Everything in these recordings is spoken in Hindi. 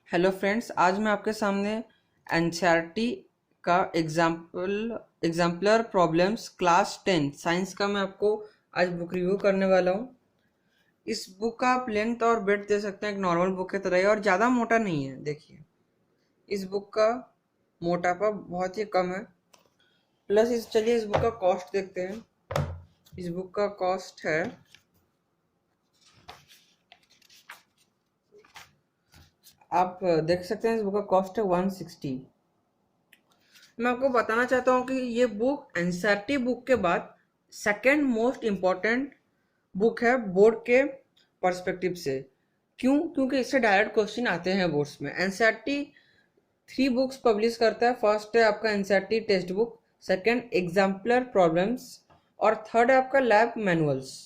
हेलो फ्रेंड्स, आज मैं आपके सामने एनसीईआरटी का एग्जाम्पलर प्रॉब्लम्स क्लास 10 साइंस का मैं आपको आज बुक रिव्यू करने वाला हूँ। इस बुक का आप लेंथ और ब्रेड्थ दे सकते हैं, एक नॉर्मल बुक की तरह ही, और ज़्यादा मोटा नहीं है। देखिए, इस बुक का मोटापा बहुत ही कम है। प्लस चलिए इस बुक का कॉस्ट देखते हैं। इस बुक का कॉस्ट है, आप देख सकते हैं, इस बुक का कॉस्ट है 160। मैं आपको बताना चाहता हूँ कि ये बुक एनसीईआरटी बुक के बाद सेकंड मोस्ट इम्पॉर्टेंट बुक है बोर्ड के पर्सपेक्टिव से। क्यों? क्योंकि इससे डायरेक्ट क्वेश्चन आते हैं बोर्ड्स में। एनसीईआरटी 3 बुक्स पब्लिश करता है। फर्स्ट है आपका NCERT text book, second exemplar problems, और थर्ड है आपका लैब मैनुअल्स।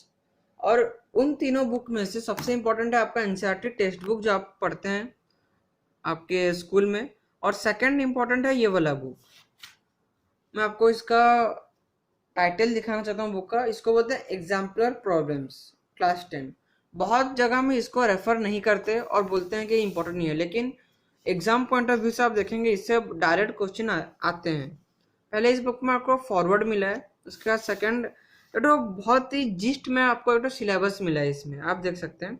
और उन तीनों बुक में से सबसे इम्पोर्टेंट है आपका एनसीईआरटी टेक्स्ट बुक, जो आप पढ़ते हैं आपके स्कूल में, और सेकंड इम्पोर्टेंट है ये वाला बुक। मैं आपको इसका टाइटल दिखाना चाहता हूँ बुक का। इसको बोलते हैं एग्जाम्पलर प्रॉब्लम्स क्लास 10। बहुत जगह में इसको रेफर नहीं करते और बोलते हैं कि इम्पोर्टेंट नहीं है, लेकिन एग्जाम पॉइंट ऑफ व्यू से आप देखेंगे इससे डायरेक्ट क्वेश्चन आते हैं। पहले इस बुक में आपको फॉरवर्ड मिला है, उसके बाद सेकंड तो बहुत ही जिस्ट में आपको एक सिलेबस मिला है। इसमें आप देख सकते हैं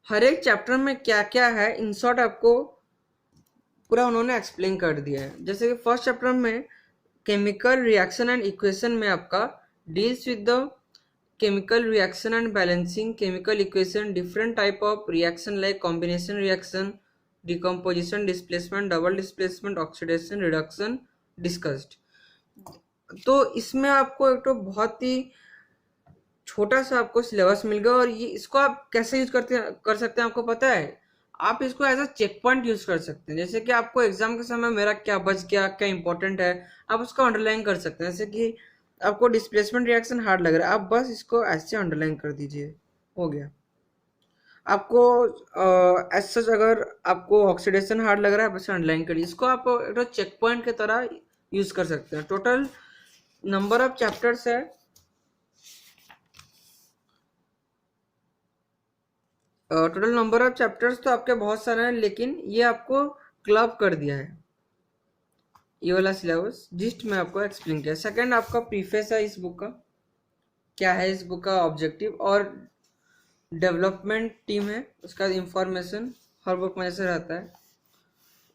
हर एक चैप्टर में क्या क्या है, इन शॉर्ट आपको पूरा उन्होंने एक्सप्लेन कर दिया है। जैसे कि फर्स्ट चैप्टर में केमिकल रिएक्शन एंड इक्वेशन में आपका deals with the chemical reaction and balancing chemical equation, different type of reaction like combination reaction, decomposition, displacement, double displacement, oxidation, reduction discussed। तो इसमें आपको एक तो बहुत ही छोटा सा आपको सिलेबस मिल गया, और ये इसको आप कैसे यूज कर सकते हैं आपको पता है? आप इसको as a checkpoint use कर सकते हैं। जैसे कि आपको एग्जाम के समय मेरा क्या बच गया, क्या इंपॉर्टेंट है, आप उसको अंडरलाइन कर सकते हैं। जैसे कि आपको डिस्प्लेसमेंट रिएक्शन हार्ड लग रहा है, आप बस इसको ऐसे अंडरलाइन कर दीजिए, हो गया। आपको एज सच अगर आपको ऑक्सीडेशन हार्ड लग रहा है, बस अंडरलाइन करिए। इसको आप चेक पॉइंट की तरह यूज कर सकते हैं। टोटल नंबर ऑफ चैप्टर्स है टोटल नंबर ऑफ चैप्टर्स तो आपके बहुत सारे हैं, लेकिन ये आपको क्लब कर दिया है ये वाला सिलेबस, जिस्ट में आपको एक्सप्लेन किया। सेकंड आपका प्रीफेस है इस बुक का, क्या है इस बुक का ऑब्जेक्टिव, और डेवलपमेंट टीम है, उसका इंफॉर्मेशन हर बुक में जैसे रहता है।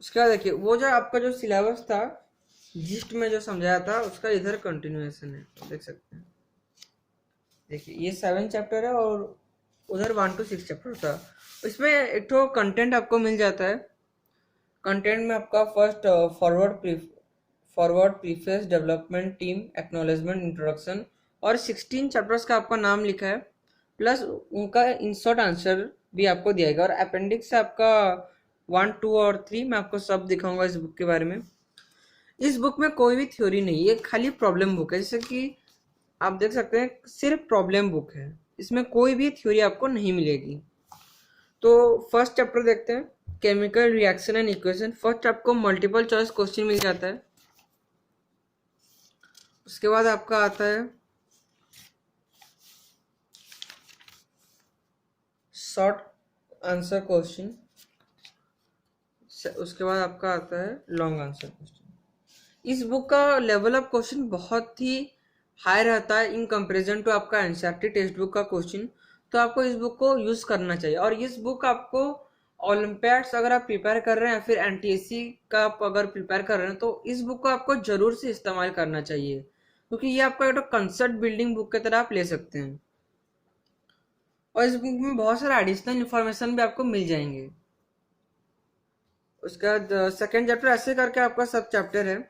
उसके बाद देखिए वो जो आपका जो सिलेबस था जिस्ट में जो समझाया था, उसका इधर कंटिन्यूएशन है, देख सकते हैं। देखिए ये 7 चैप्टर है और उधर 1 to 6 चैप्टर था। इसमें एक तो कंटेंट आपको मिल जाता है। कंटेंट में आपका first forward preface, development team, acknowledgement, introduction, और 16 चैप्टर्स का आपका नाम लिखा है, प्लस उनका इंसर्ट आंसर भी आपको दिया गया, और अपेंडिक्स है आपका 1, 2 और 3। मैं आपको सब दिखाऊंगा इस बुक के बारे में। इस बुक में कोई भी थ्योरी नहीं, ये खाली प्रॉब्लम बुक है। जैसे कि आप देख सकते हैं सिर्फ प्रॉब्लम बुक है, इसमें कोई भी थ्योरी आपको नहीं मिलेगी। तो फर्स्ट चैप्टर देखते हैं, chemical reaction and equation. First आपको मल्टीपल चॉइस क्वेश्चन मिल जाता है। उसके बाद आपका आता है शॉर्ट आंसर क्वेश्चन। उसके बाद आपका आता है लॉन्ग आंसर क्वेश्चन। इस बुक का लेवल ऑफ क्वेश्चन बहुत ही हाई रहता है इन कंपैरिजन टू आपका एनसीईआरटी टेक्स्ट बुक का क्वेश्चन। तो आपको इस बुक को यूज करना चाहिए। और इस बुक आपको ओलंपियाड्स अगर आप प्रिपेयर कर रहे हैं या फिर एनटीएससी का आप अगर प्रिपेयर कर रहे हैं, तो इस बुक को आपको जरूर से इस्तेमाल करना चाहिए, क्योंकि ये आपका एक कंसेप्ट बिल्डिंग बुक की तरह आप ले सकते हैं। और इस बुक में बहुत सारे एडिशनल इन्फॉर्मेशन भी आपको मिल जाएंगे। उसके बाद सेकेंड चैप्टर ऐसे करके आपका सब चैप्टर है।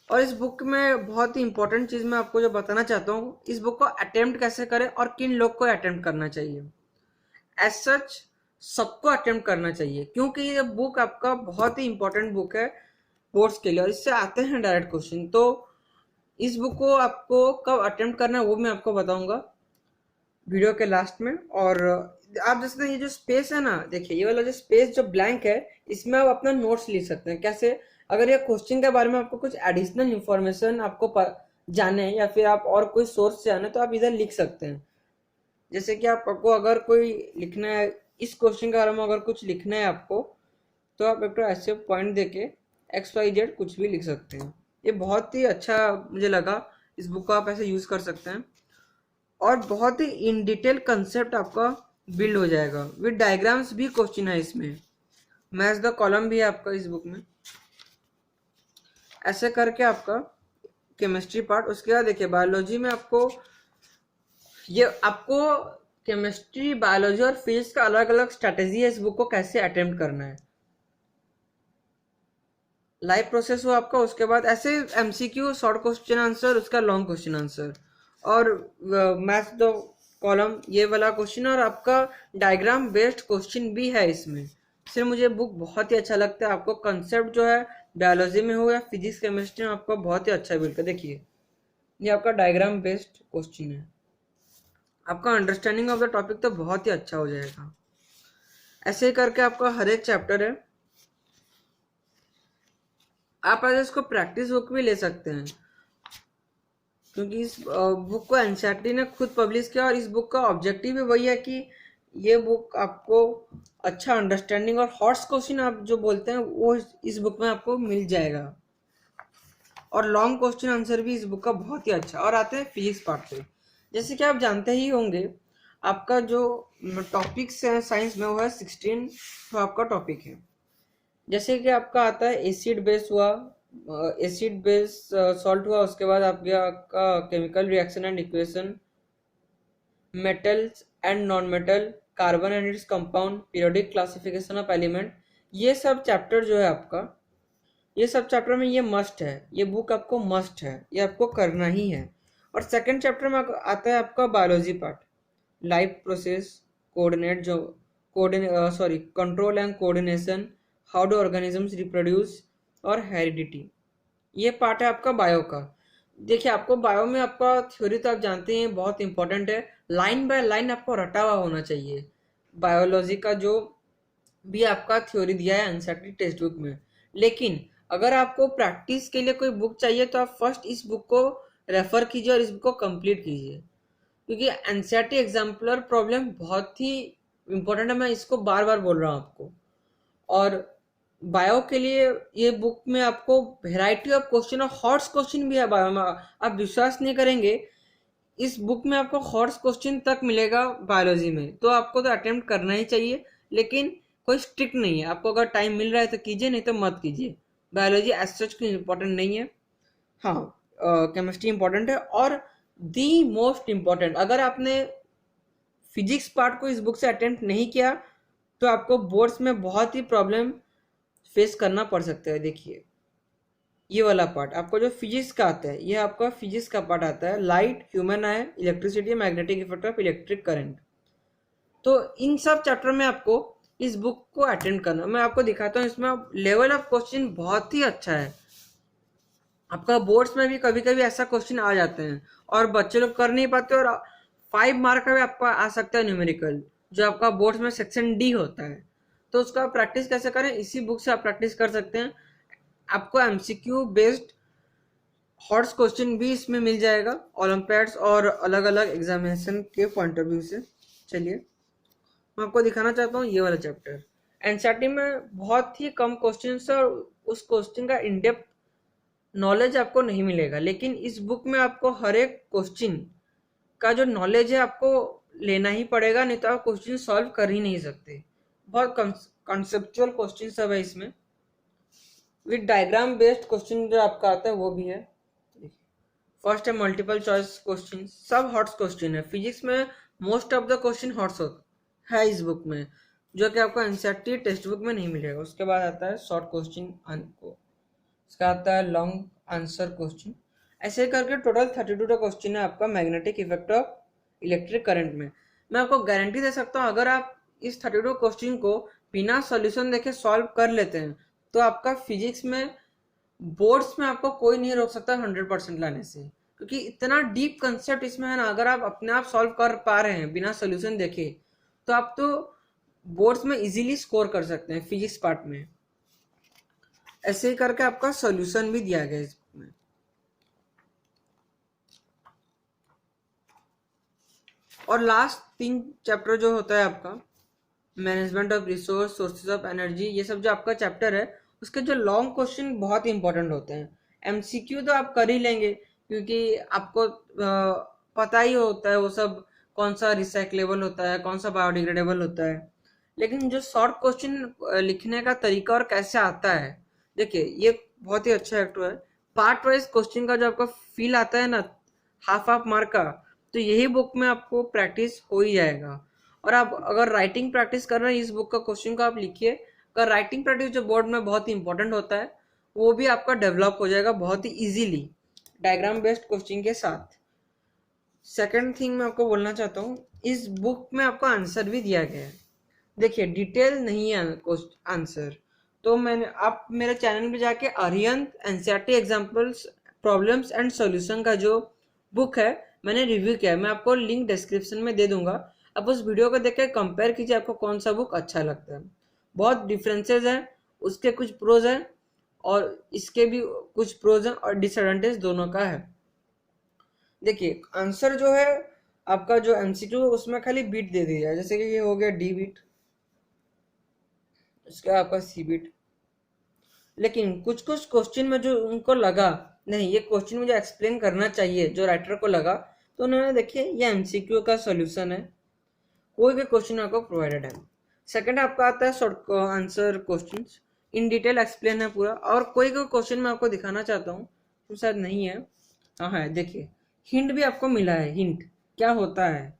और इस बुक में बहुत ही इंपॉर्टेंट चीज़ मैं आपको जो बताना चाहता हूँ, इस बुक को अटेम्प्ट कैसे करें और किन लोग को अटेम्प्ट करना चाहिए। एज सच सबको अटेम्प्ट करना चाहिए, क्योंकि ये बुक आपका बहुत ही इंपॉर्टेंट बुक है बोर्ड्स के लिए, और इससे आते हैं डायरेक्ट क्वेश्चन। तो इस बुक को आपको कब अटेम्प्ट करना है वो मैं आपको बताऊंगा वीडियो के लास्ट में। और आप जैसे ये जो स्पेस है ना, देखिए ये वाला जो स्पेस जो ब्लैंक है, इसमें आप अपना नोट्स लिख सकते हैं। कैसे? अगर ये क्वेश्चन के बारे में आपको कुछ एडिशनल इंफॉर्मेशन आपको जाने या फिर आप और कोई सोर्स से आने, तो आप इधर लिख सकते हैं। जैसे कि आपको अगर कोई लिखना है इस क्वेश्चन के बारे में, अगर कुछ लिखना है आपको, तो आप एक तो ऐसे पॉइंट देके XYZ कुछ भी लिख सकते हैं। ये बहुत ही अच्छा मुझे लगा, इस बुक को आप ऐसे यूज़ कर सकते हैं और बहुत ही इन डिटेल कंसेप्ट आपका बिल्ड हो जाएगा। विद डायग्राम्स भी क्वेश्चन है इसमें, मैच द कॉलम भी है आपका इस बुक में। ऐसे करके आपका केमिस्ट्री पार्ट, उसके बाद देखिए बायोलॉजी में आपको ये आपको केमिस्ट्री, बायोलॉजी और फिजिक्स का अलग अलग स्ट्रैटेजी है इस बुक को कैसे अटेम्प्ट करना है। लाइव प्रोसेस हो आपका, उसके बाद ऐसे MCQ शॉर्ट क्वेश्चन आंसर, उसका लॉन्ग क्वेश्चन आंसर और मैथ द कॉलम ये वाला क्वेश्चन, और आपका डायग्राम बेस्ड क्वेश्चन भी है इसमें। इसलिए मुझे बुक बहुत ही अच्छा लगता है। आपको कंसेप्ट जो है बायोलॉजी में हो या फिजिक्स केमिस्ट्री में आपको बहुत ही अच्छा मिलकर, देखिए ये आपका डायग्राम बेस्ड क्वेश्चन है। आपका अंडरस्टैंडिंग ऑफ द टॉपिक तो बहुत ही अच्छा हो जाएगा। ऐसे ही करके आपका हर एक चैप्टर है। आप ऐसे इसको प्रैक्टिस बुक भी ले सकते हैं, क्योंकि इस बुक को एनसीईआरटी ने खुद पब्लिश किया और इस बुक का ऑब्जेक्टिव भी वही है कि ये बुक आपको अच्छा अंडरस्टैंडिंग और हॉट्स क्वेश्चन आप जो बोलते हैं वो इस बुक में आपको मिल जाएगा। और लॉन्ग क्वेश्चन आंसर भी इस बुक का बहुत ही अच्छा। और आते हैं फिजिक्स पार्ट पे। जैसे कि आप जानते ही होंगे, आपका जो टॉपिक्स है साइंस में वो है 16 तो आपका टॉपिक है। जैसे कि आपका आता है एसिड बेस हुआ, एसिड बेस सॉल्ट हुआ, उसके बाद आपका chemical reaction and equation, metals and non metal, carbon and its compound, periodic classification of element. ये सब चैप्टर जो है आपका, ये सब चैप्टर में ये मस्ट है, ये बुक आपको मस्ट है, ये आपको करना ही है। और सेकंड चैप्टर में आता है आपका biology part, life process, coordinate जो control and coordination, how do organisms reproduce और हेरिडिटी। ये पार्ट है आपका बायो का। देखिए आपको बायो में आपका थ्योरी तो आप जानते हैं बहुत इंपॉर्टेंट है, लाइन बाय लाइन आपको रटा हुआ होना चाहिए। बायोलॉजी का जो भी आपका थ्योरी दिया है एनसीईआरटी टेक्स्ट बुक में। लेकिन अगर आपको प्रैक्टिस के लिए कोई बुक चाहिए तो आप फर्स्ट इस बुक को रेफर कीजिए और इस बुक को कंप्लीट कीजिए, क्योंकि एनसीईआरटी एग्जाम्पलर प्रॉब्लम बहुत ही इंपॉर्टेंट है। मैं इसको बार बार बोल रहा हूँ आपको। और बायो के लिए ये बुक में आपको वेराइटी ऑफ क्वेश्चन और हॉट्स क्वेश्चन भी है बायो में। आप विश्वास नहीं करेंगे, इस बुक में आपको हॉट्स क्वेश्चन तक मिलेगा बायोलॉजी में, तो आपको तो अटेम्प्ट करना ही चाहिए। लेकिन कोई स्ट्रिक्ट नहीं है, आपको अगर टाइम मिल रहा है तो कीजिए, नहीं तो मत कीजिए। बायोलॉजी एज सच कोई इंपॉर्टेंट नहीं है। हाँ, केमिस्ट्री इंपॉर्टेंट है। और दी मोस्ट इम्पॉर्टेंट, अगर आपने फिजिक्स पार्ट को इस बुक से अटेम्प्ट नहीं किया तो आपको बोर्ड्स में बहुत ही प्रॉब्लम फेस करना पड़ सकता है। देखिए ये वाला पार्ट आपको जो फिजिक्स का आता है, ये आपका फिजिक्स का पार्ट आता है, light, human I, electricity, magnetic effect of electric current. तो इन सब चैप्टर में आपको इस बुक को अटेंड करना। मैं आपको दिखाता हूँ, इसमें लेवल ऑफ क्वेश्चन बहुत ही अच्छा है। आपका बोर्ड्स में भी कभी कभी ऐसा क्वेश्चन आ जाते हैं और बच्चे लोग कर नहीं पाते, और 5 मार्क का भी आपका आ सकता है न्यूमेरिकल, जो आपका बोर्ड्स में सेक्शन डी होता है। तो उसका प्रैक्टिस कैसे करें, इसी बुक से आप प्रैक्टिस कर सकते हैं। आपको MCQ बेस्ड हॉट्स क्वेश्चन भी इसमें मिल जाएगा, ओलंपियाड्स और अलग अलग एग्जामिनेशन के पॉइंट ऑफ व्यू से। चलिए मैं आपको दिखाना चाहता हूँ ये वाला चैप्टर। एनसीईआरटी में बहुत ही कम क्वेश्चन है और उस क्वेश्चन का इन डेप्थ नॉलेज आपको नहीं मिलेगा, लेकिन इस बुक में आपको हर एक क्वेश्चन का जो नॉलेज है आपको लेना ही पड़ेगा, नहीं तो आप क्वेश्चन सॉल्व कर ही नहीं सकते। बहुत कॉन्सेप्चुअल क्वेश्चन सब है इसमें, विद डायग्राम बेस्ड क्वेश्चन जो आपका आता है वो भी है। फर्स्ट है मल्टीपल चॉइस क्वेश्चन, सब हॉट्स क्वेश्चन है। फिजिक्स में most of the question hots है इस बुक में, जो कि आपको एनसीईआरटी टेक्स्ट बुक में नहीं मिलेगा। उसके बाद आता है शॉर्ट क्वेश्चन को, इसका आता है लॉन्ग आंसर क्वेश्चन। ऐसे करके टोटल 32 क्वेश्चन है आपका magnetic effect of electric current में। मैं आपको गारंटी दे सकता हूँ, अगर आप इस 32 क्वेश्चन को बिना सॉल्यूशन देखे सॉल्व कर लेते हैं तो आपका फिजिक्स में बोर्ड्स में आपको कोई नहीं रोक सकता 100% लाने से, क्योंकि इतना डीप कंसेप्ट इसमें है ना। अगर आप अपने आप सॉल्व कर पा रहे हैं बिना सोल्यूशन देखे, तो आप तो बोर्ड्स में इजीली स्कोर कर सकते हैं फिजिक्स पार्ट में। ऐसे ही करके आपका सॉल्यूशन भी दिया गया है इसमें। और लास्ट 3 चैप्टर जो होता है आपका management of resource, sources of energy, ये सब जो आपका चैप्टर है उसके जो लॉन्ग क्वेश्चन बहुत इंपॉर्टेंट होते हैं। एमसीक्यू तो आप कर ही लेंगे क्योंकि आपको पता ही होता है वो सब, कौन सा रिसाइक्लेबल होता है, कौन सा बायोडिग्रेडेबल होता है। लेकिन जो शॉर्ट क्वेश्चन लिखने का तरीका और कैसे आता है, देखिए ये बहुत ही अच्छा एक्ट है। पार्ट वाइज क्वेश्चन का जो आपको फील आता है ना, हाफ हाफ मार्क का, तो यही बुक में आपको प्रैक्टिस हो ही जाएगा। और आप अगर राइटिंग प्रैक्टिस कर रहे हैं इस बुक का क्वेश्चन को आप लिखिए। अगर राइटिंग प्रैक्टिस जो बोर्ड में बहुत ही इंपॉर्टेंट होता है वो भी आपका डेवलप हो जाएगा बहुत ही इजीली डायग्राम बेस्ड क्वेश्चन के साथ। सेकंड थिंग मैं आपको बोलना चाहता हूँ, इस बुक में आपको आंसर भी दिया गया है। देखिए डिटेल नहीं है आंसर, तो मैंने आप मेरे चैनल पे जाके Arihant NCERT examples problems and solution का जो बुक है मैंने रिव्यू किया है, मैं आपको लिंक डिस्क्रिप्शन में दे दूंगा। आप उस वीडियो को देख के कंपेयर कीजिए आपको कौन सा बुक अच्छा लगता है। बहुत डिफरेंसेस हैं, उसके कुछ प्रोज हैं और इसके भी कुछ प्रोज हैं और डिसएडवांटेज दोनों का है। देखिए आंसर जो है आपका जो एमसीक्यू उसमें खाली बीट दे दिया है, जैसे कि ये हो गया डी बीट, इसका आपका सी बीट। लेकिन कुछ कुछ क्वेश्चन में जो उनको लगा नहीं ये क्वेश्चन मुझे एक्सप्लेन करना चाहिए, जो राइटर को लगा, तो उन्होंने देखिए ये एमसीक्यू का सॉल्यूशन है, कोई भी क्वेश्चन आपको प्रोवाइडेड है। सेकंड आपका आता है short answer questions, in detail explain है पूरा। और कोई कोई क्वेश्चन मैं आपको दिखाना चाहता हूँ तो शायद नहीं है, हाँ है, देखिए हिंट भी आपको मिला है, हिंट क्या होता है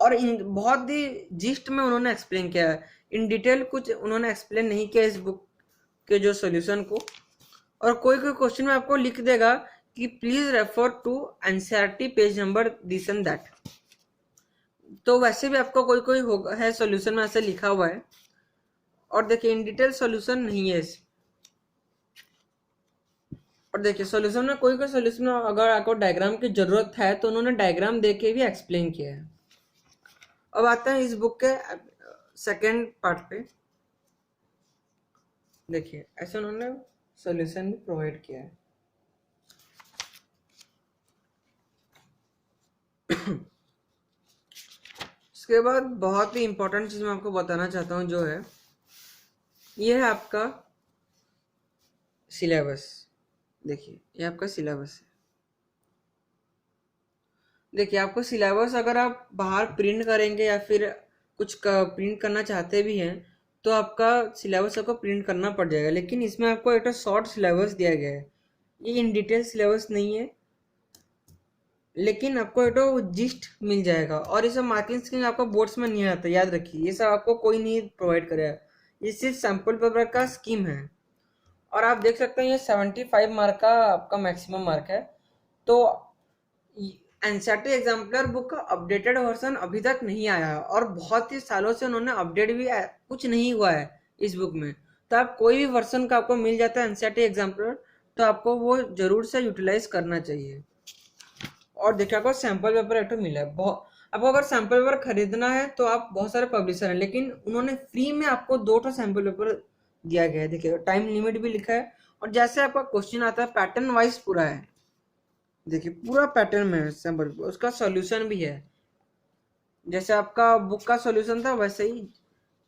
और इन बहुत ही जिस्ट में उन्होंने एक्सप्लेन किया है, इन डिटेल कुछ उन्होंने एक्सप्लेन नहीं किया इस बुक के जो सॉल्यूशन को। और कोई कोई क्वेश्चन में आपको लिख देगा कि please refer to NCERT page number this and that, तो वैसे भी आपको कोई कोई होगा है सॉल्यूशन में ऐसे लिखा हुआ है। और देखिए इन डिटेल सॉल्यूशन नहीं है इस, और देखिए सॉल्यूशन में कोई कोई सॉल्यूशन में अगर आपको डायग्राम की जरूरत है तो उन्होंने डायग्राम दे के भी एक्सप्लेन किया है। अब आते हैं इस बुक के सेकेंड पार्ट पे। देखिए ऐसे उन्होंने सॉल्यूशन भी प्रोवाइड किया है। इसके बाद बहुत ही इंपॉर्टेंट चीज मैं आपको बताना चाहता हूँ जो है ये है आपका सिलेबस। देखिए ये आपका सिलेबस है। देखिए आपको सिलेबस अगर आप बाहर प्रिंट करेंगे या फिर कुछ प्रिंट करना चाहते भी हैं तो आपका सिलेबस आपको प्रिंट करना पड़ जाएगा, लेकिन इसमें आपको एक शॉर्ट सिलेबस दिया गया है। ये इन डिटेल सिलेबस नहीं है, लेकिन आपको एक जिस्ट मिल जाएगा। और ये सब मार्किंग स्कीम आपको बोर्ड्स में नहीं आता, याद रखिए ये सब आपको कोई नहीं प्रोवाइड करेगा, ये सिर्फ सैम्पल पेपर का स्कीम है। और आप देख सकते हैं ये 75 मार्क का आपका मैक्सिमम मार्क है। तो एनसीईआरटी एग्जाम्पलर बुक का अपडेटेड वर्जन अभी तक नहीं आया है और बहुत ही सालों से उन्होंने अपडेट भी कुछ नहीं हुआ है इस बुक में। तो आप कोई भी वर्जन का आपको मिल जाता है एनसीईआरटी एग्जाम्पलर तो आपको वो जरूर से यूटिलाइज करना चाहिए। और देखिए आपको सैम्पल पेपर एक मिला है, बहुत आपको अगर सैम्पल पेपर खरीदना है तो आप बहुत सारे पब्लिशर हैं, लेकिन उन्होंने फ्री में आपको 2 सैम्पल पेपर दिया गया है। देखिए टाइम लिमिट भी लिखा है और जैसे आपका क्वेश्चन आता है पैटर्न वाइज पूरा है। देखिए पूरा पैटर्न में सैम्पल उसका सॉल्यूशन भी है, जैसे आपका बुक का सॉल्यूशन था वैसे ही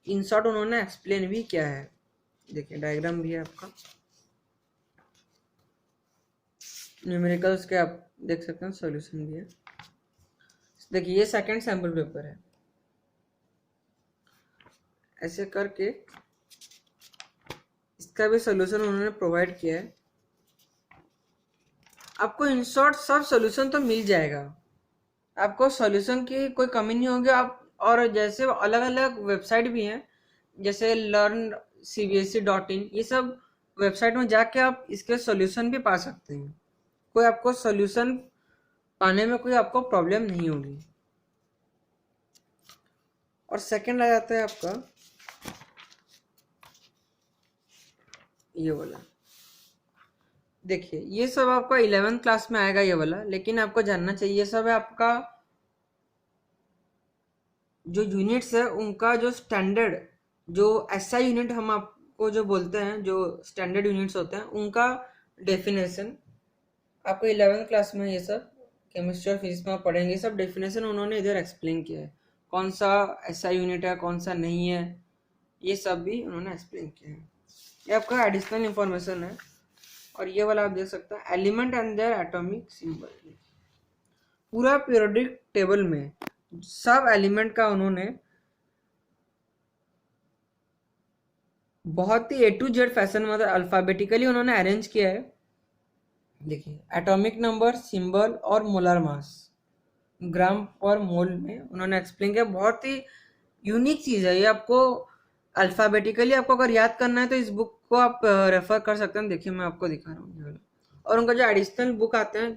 इन शॉर्ट उन्होंने एक्सप्लेन भी किया है। देखिए डायग्राम भी है आपका, न्यूमेरिकल्स के आप देख सकते हैं, सॉल्यूशन भी है। देखिए ये सेकंड सैम्पल पेपर है, ऐसे करके इसका भी सॉल्यूशन उन्होंने प्रोवाइड किया है। आपको इन शॉर्ट सब सॉल्यूशन तो मिल जाएगा, आपको सॉल्यूशन की कोई कमी नहीं होगी। आप और जैसे अलग अलग वेबसाइट भी हैं जैसे learncbse.in, ये सब वेबसाइट में जाके आप इसके सॉल्यूशन भी पा सकते हैं, कोई आपको सॉल्यूशन पाने में कोई आपको प्रॉब्लम नहीं होगी। और सेकंड आ जाता है आपका ये वाला। देखिए ये सब आपका 11th क्लास में आएगा ये वाला, लेकिन आपको जानना चाहिए ये सब है आपका जो यूनिट्स है उनका जो स्टैंडर्ड, जो एसआई यूनिट हम आपको जो बोलते हैं, जो स्टैंडर्ड यूनिट्स होते हैं उनका डेफिनेशन आपको 11th क्लास में ये सब केमिस्ट्री और फिजिक्स में आप पढ़ेंगे, सब डेफिनेशन उन्होंने इधर एक्सप्लेन किया है। कौन सा ऐसा यूनिट है कौन सा नहीं है, ये सब भी उन्होंने एक्सप्लेन किया है। ये आपका एडिशनल इंफॉर्मेशन है। और ये वाला आप देख सकते हैं element and their atomic symbol. पूरा पीरियोडिक टेबल में सब एलिमेंट का उन्होंने बहुत ही ए टू जेड फैशन, मतलब अल्फाबेटिकली उन्होंने अरेंज किया है। देखिए एटॉमिक नंबर, सिंबल और मोलर मास, ग्राम पर मोल में उन्होंने एक्सप्लेन किया। बहुत ही यूनिक चीज़ है ये। आपको अल्फाबेटिकली आपको अगर याद करना है तो इस बुक को आप रेफर कर सकते हैं। देखिए मैं आपको दिखा रहा हूँ। और उनका जो एडिशनल बुक आते हैं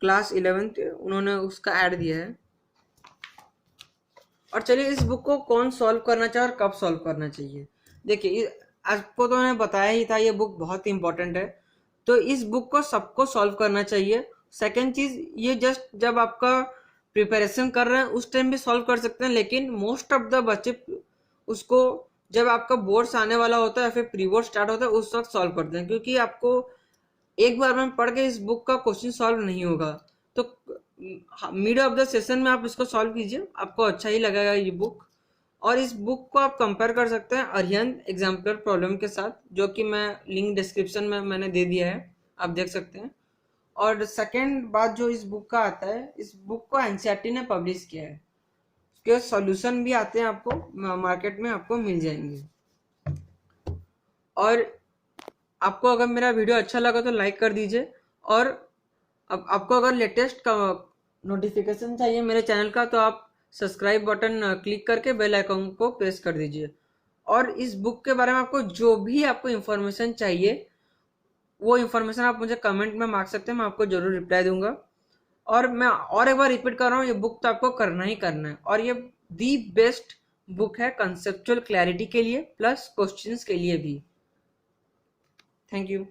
क्लास 11th, उन्होंने उसका ऐड दिया है। और चलिए इस बुक को कौन सॉल्व करना चाहिए और कब सॉल्व करना चाहिए। देखिए आपको तो मैंने बताया ही था ये बुक बहुत ही इंपॉर्टेंट है, तो इस बुक को सबको सॉल्व करना चाहिए। सेकेंड चीज, ये जस्ट जब आपका प्रिपरेशन कर रहे हैं उस टाइम भी सॉल्व कर सकते हैं, लेकिन मोस्ट ऑफ द बच्चे उसको जब आपका बोर्ड्स आने वाला होता है या फिर प्री बोर्ड स्टार्ट होता है उस वक्त सॉल्व करते हैं, क्योंकि आपको एक बार में पढ़ के इस बुक का क्वेश्चन सॉल्व नहीं होगा। तो मिड ऑफ द सेशन में आप इसको सॉल्व कीजिए, आपको अच्छा ही लगेगा ये बुक। और इस बुक को आप कंपेयर कर सकते हैं अरिहंत एग्जाम्पलर प्रॉब्लम के साथ, जो कि मैं लिंक डिस्क्रिप्शन में मैंने दे दिया है, आप देख सकते हैं। और सेकेंड बात जो इस बुक का आता है, इस बुक को एनसीईआरटी ने पब्लिश किया है, उसके सॉल्यूशन भी आते हैं, आपको मार्केट में आपको मिल जाएंगे। और आपको अगर मेरा वीडियो अच्छा लगा तो लाइक कर दीजिए। और अब आपको अगर लेटेस्ट नोटिफिकेशन चाहिए मेरे चैनल का तो आप सब्सक्राइब बटन क्लिक करके बेल आइकन को प्रेस कर दीजिए। और इस बुक के बारे में आपको जो भी आपको इन्फॉर्मेशन चाहिए वो इन्फॉर्मेशन आप मुझे कमेंट में मांग सकते हैं, मैं आपको जरूर रिप्लाई दूंगा। और मैं और एक बार रिपीट कर रहा हूँ, ये बुक तो आपको करना ही करना है। और ये दी बेस्ट बुक है कंसेप्चुअल क्लैरिटी के लिए प्लस क्वेश्चंस के लिए भी। Thank you.